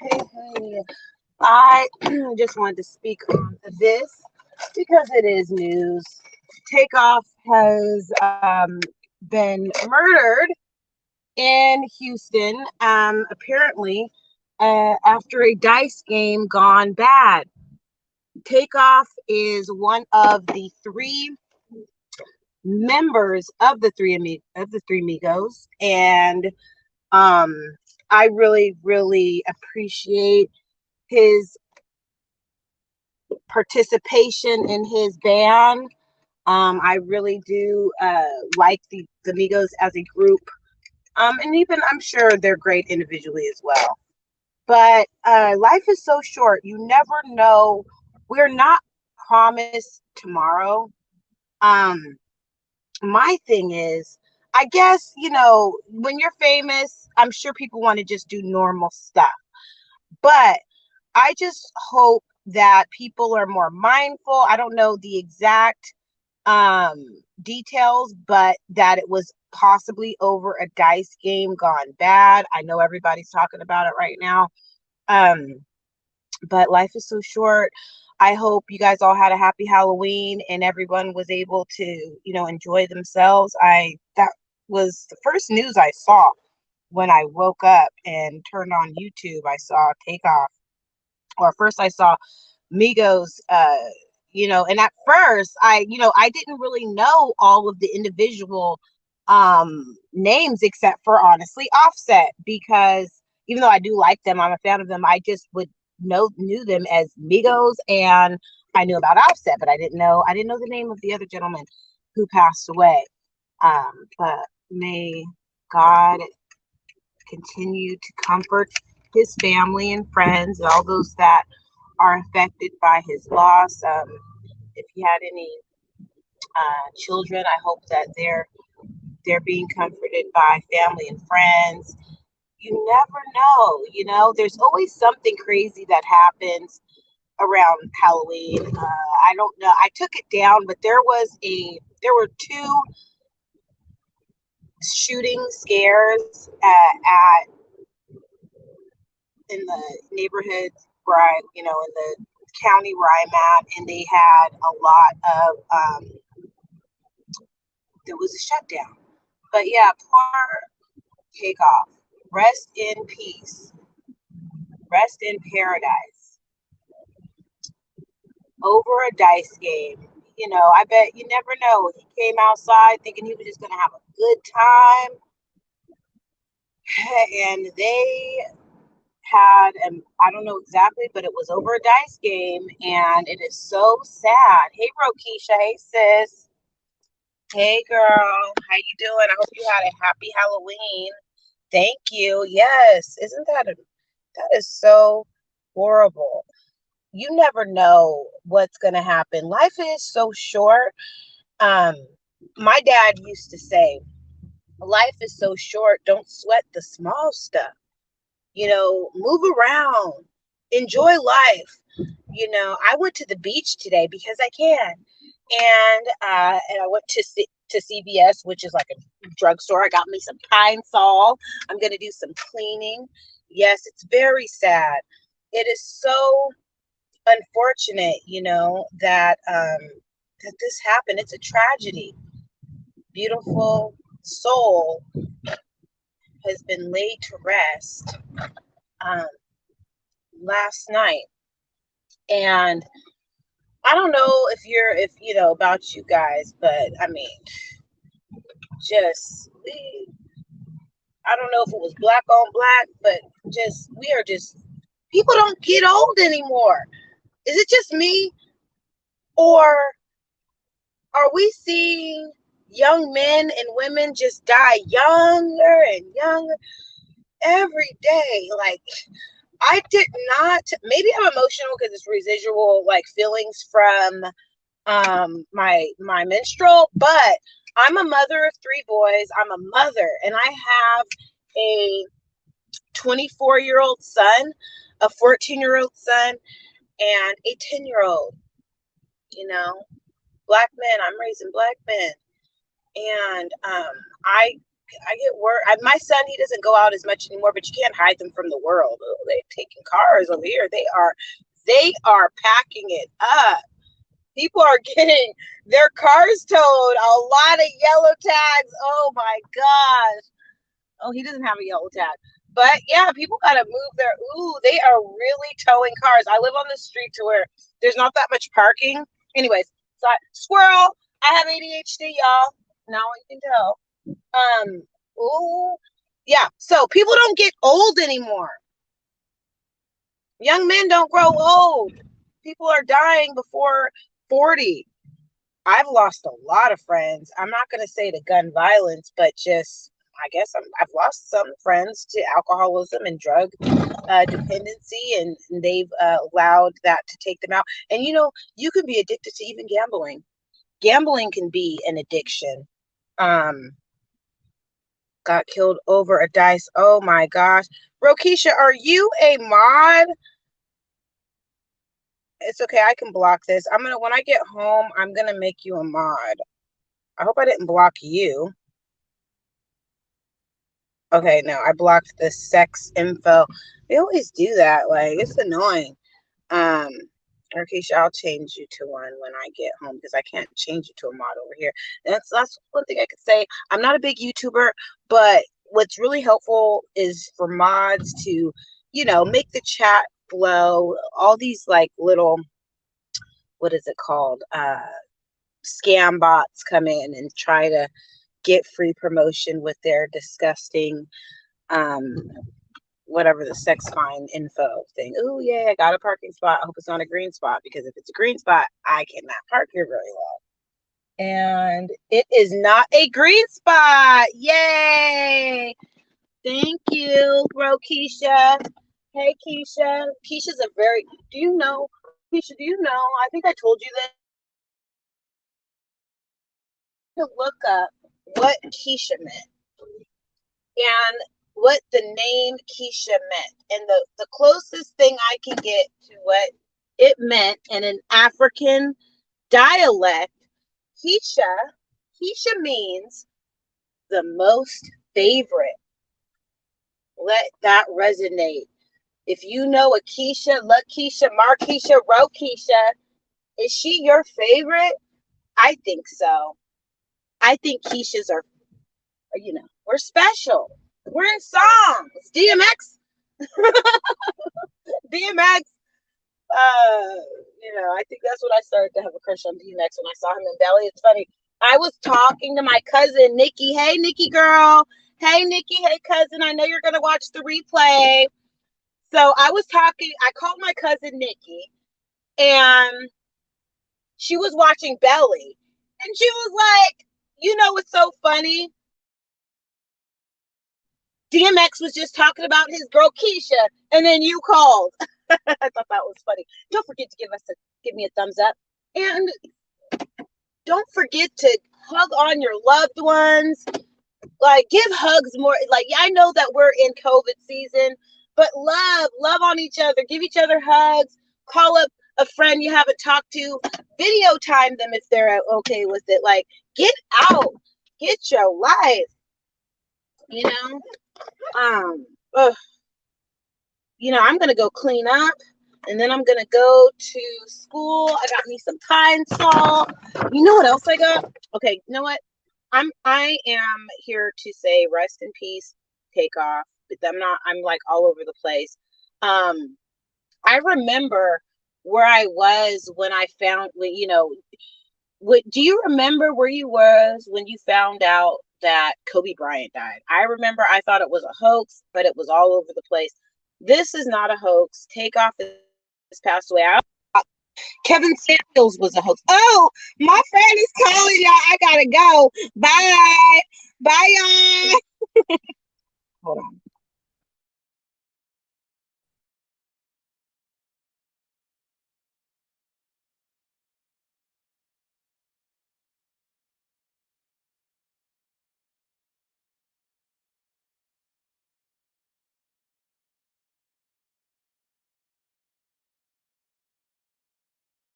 Hey. I just wanted to speak on this because it is news. Takeoff has been murdered in Houston, apparently, after a dice game gone bad. Takeoff is one of the three members of the three amigos, and um, I really appreciate his participation in his band. I really do like the Migos as a group. And even I'm sure they're great individually as well. But life is so short. You never know. We're not promised tomorrow. Um, my thing is, I guess, when you're famous, I'm sure people want to just do normal stuff. But I just hope that people are more mindful. I don't know the exact details, but that it was possibly over a dice game gone bad. I know everybody's talking about it right now. Um, but life is so short. I hope you guys all had a happy Halloween and everyone was able to, enjoy themselves. That was the first news I saw when I woke up and turned on YouTube. I saw Takeoff, or first I saw Migos, and at first I didn't really know all of the individual names except for honestly Offset, because even though I do like them, I'm a fan of them, I just would knew them as Migos, and I knew about Offset, but I didn't know the name of the other gentleman who passed away. But may God continue to comfort his family and friends and all those that are affected by his loss. If he had any children, I hope that they're being comforted by family and friends. You never know, there's always something crazy that happens around Halloween. I don't know. I took it down, but there were two shooting scares in the neighborhood where in the county where I'm at, and they had a lot of there was a shutdown. But yeah, poor Takeoff. Rest in peace. Rest in paradise. Over a dice game. I bet you never know. He came outside thinking he was just gonna have a good time, and they had, and I don't know exactly, but it was over a dice game, and it is so sad. Hey, Rokisha. Hey, sis. Hey, girl. How you doing? I hope you had a happy Halloween. Thank you. Yes. Isn't that is so horrible. You never know what's going to happen. Life is so short. Um, my dad used to say, life is so short. Don't sweat the small stuff. Move around, enjoy life. I went to the beach today because I can, and I went to CVS, which is like a drugstore. I got me some Pine Sol. I'm gonna do some cleaning. Yes, it's very sad. It is so unfortunate, that this happened. It's a tragedy. Beautiful soul has been laid to rest um, last night, and I don't know if about you guys, but I mean, just I don't know if it was black on black, but we are just, people don't get old anymore. Is it just me, or are we seeing young men and women just die younger and younger every day? Like, I did not, maybe I'm emotional because it's residual like feelings from my menstrual, but I'm a mother of three boys. I'm a mother, and I have a 24-year-old son, a 14-year-old son, and a 10-year-old. Black men. I'm raising black men, and I I get work. My son, he doesn't go out as much anymore, but you can't hide them from the world. Oh, they're taking cars over here. They are packing it up. People are getting their cars towed. A lot of yellow tags. Oh my gosh. Oh, he doesn't have a yellow tag. But yeah, people gotta move their. Ooh, they are really towing cars. I live on the street to where there's not that much parking. Anyways, so squirrel. I have ADHD, y'all. Now you can tell. Ooh, yeah. So people don't get old anymore. Young men don't grow old. People are dying before 40. I've lost a lot of friends. I'm not going to say to gun violence, but just, I guess I've lost some friends to alcoholism and drug dependency, and they've allowed that to take them out. And you can be addicted to even gambling. Gambling can be an addiction. Um, got killed over a dice. Oh my gosh. Rokisha, are you a mod? It's okay. I can block this. When I get home, I'm going to make you a mod. I hope I didn't block you. Okay, no, I blocked the sex info. They always do that. Like, it's annoying. Um, Rokisha, I'll change you to one when I get home because I can't change you to a mod over here. That's one thing I could say. I'm not a big YouTuber, but what's really helpful is for mods to, make the chat flow. All these like little, what is it called? Scam bots come in and try to get free promotion with their disgusting um whatever the sex fine info thing. Oh yeah, I got a parking spot. I hope it's not a green spot, because if it's a green spot, I cannot park here very long. And it is not a green spot. Yay! Thank you, bro, Keisha. Hey, Keisha. Keisha's a very. Do you know, Keisha? Do you know? I think I told you that. To look up what Keisha meant and what the name Keisha meant. And the closest thing I can get to what it meant in an African dialect, Keisha means the most favorite. Let that resonate. If you know a Keisha, Lakeisha, Markeisha, Rokeisha, is she your favorite? I think so. I think Keishas are, we're special. We're in songs. DMX, DMX. I think that's when I started to have a crush on DMX, when I saw him in Belly. It's funny. I was talking to my cousin Nikki. Hey, Nikki girl. Hey, Nikki. Hey, cousin. I know you're gonna watch the replay. So I was talking. I called my cousin Nikki, and she was watching Belly, and she was like, what's so funny? DMX was just talking about his girl Keisha, and then you called. I thought that was funny. Don't forget to give me a thumbs up, and don't forget to hug on your loved ones. Like, give hugs more. Like, I know that we're in COVID season, but love on each other. Give each other hugs. Call up a friend you haven't talked to. Video time them if they're okay with it. Like, get out, get your life. You know. Ugh. I'm gonna go clean up, and then I'm gonna go to school. I got me some Pine Sol. You know what else I got? Okay, you know what? I am here to say rest in peace, Takeoff. I'm like all over the place. I remember where I was when I found do you remember where you was when you found out that Kobe Bryant died? I remember I thought it was a hoax, but it was all over the place. This is not a hoax. Takeoff has passed away. Kevin Samuels was a hoax. Oh, my friend is calling y'all. I gotta go. Bye. Bye, y'all. Hold on.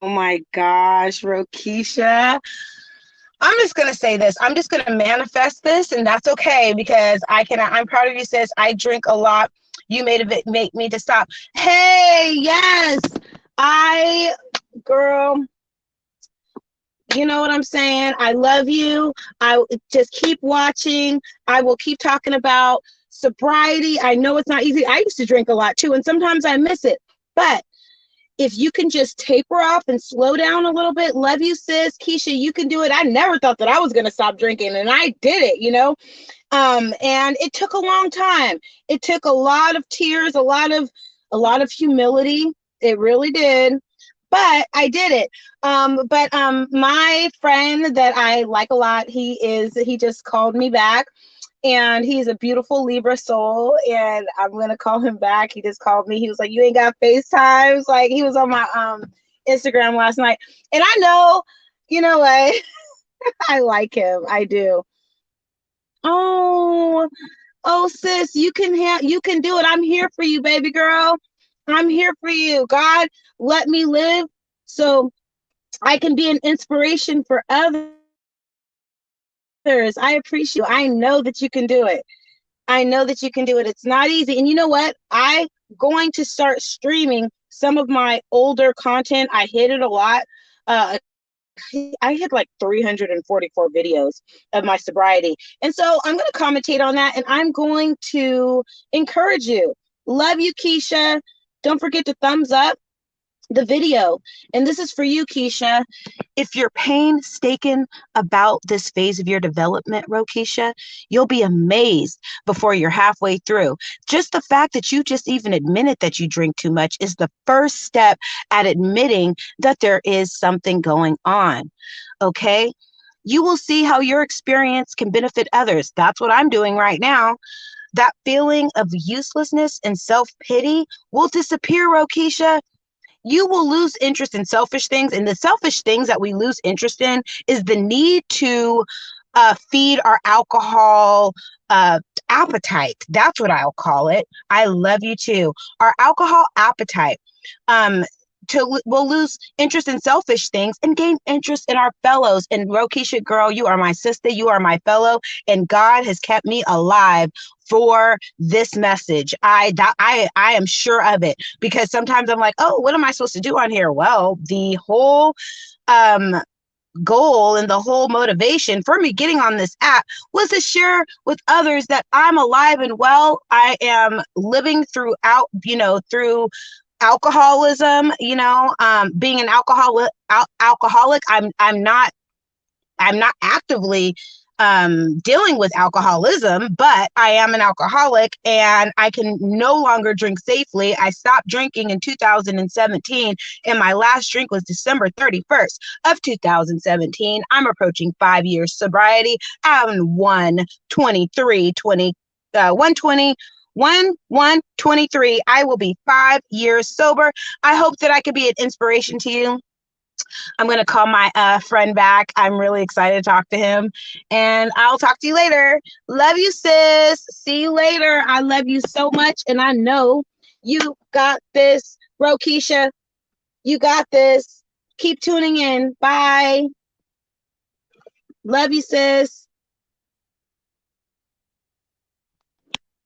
Oh my gosh, Rokisha. I'm just gonna say this. I'm just gonna manifest this, and that's okay because I'm proud of you, sis. I drink a lot. You made it make me to stop. Hey, yes, I, girl. You know what I'm saying? I love you. I just keep watching. I will keep talking about sobriety. I know it's not easy. I used to drink a lot too, and sometimes I miss it. But if you can just taper off and slow down a little bit, love you, sis. Keisha, you can do it. I never thought that I was going to stop drinking, and I did it, you know? And it took a long time. It took a lot of tears, a lot of humility. It really did. But I did it. But my friend that I like a lot, he just called me back, and he's a beautiful Libra soul, and I'm gonna call him back. He just called me. He was like, "You ain't got FaceTimes." Like, he was on my Instagram last night, and I know, you know what? I like him. I do. Oh, oh, sis, you can do it. I'm here for you, baby girl. I'm here for you. God, let me live so I can be an inspiration for others. I appreciate you. I know that you can do it. I know that you can do it. It's not easy. And you know what? Going to start streaming some of my older content. I hit it a lot. I had like 344 videos of my sobriety. And so I'm going to commentate on that, and I'm going to encourage you. Love you, Keisha. Don't forget to thumbs up the video. And this is for you, Keisha. If you're painstaken about this phase of your development, Rokisha, you'll be amazed before you're halfway through. Just the fact that you just even admitted that you drink too much is the first step at admitting that there is something going on. Okay? You will see how your experience can benefit others. That's what I'm doing right now. That feeling of uselessness and self-pity will disappear, Rokisha. You will lose interest in selfish things. And the selfish things that we lose interest in is the need to feed our alcohol appetite. That's what I'll call it. I love you too. Our alcohol appetite. Um, we'll lose interest in selfish things and gain interest in our fellows. And Rokisha, girl, you are my sister. You are my fellow. And God has kept me alive for this message. I am sure of it, because sometimes I'm like, oh, what am I supposed to do on here? Well, the whole um goal and the whole motivation for me getting on this app was to share with others that I'm alive and well. I am living through alcoholism, being an alcoholic. I'm not actively dealing with alcoholism, but I am an alcoholic, and I can no longer drink safely. I stopped drinking in 2017, and my last drink was December 31st of 2017. I'm approaching 5 years sobriety. I'm 123. I will be 5 years sober. I hope that I could be an inspiration to you. I'm going to call my friend back. I'm really excited to talk to him. And I'll talk to you later. Love you, sis. See you later. I love you so much. And I know you got this. Rokisha, you got this. Keep tuning in. Bye. Love you, sis.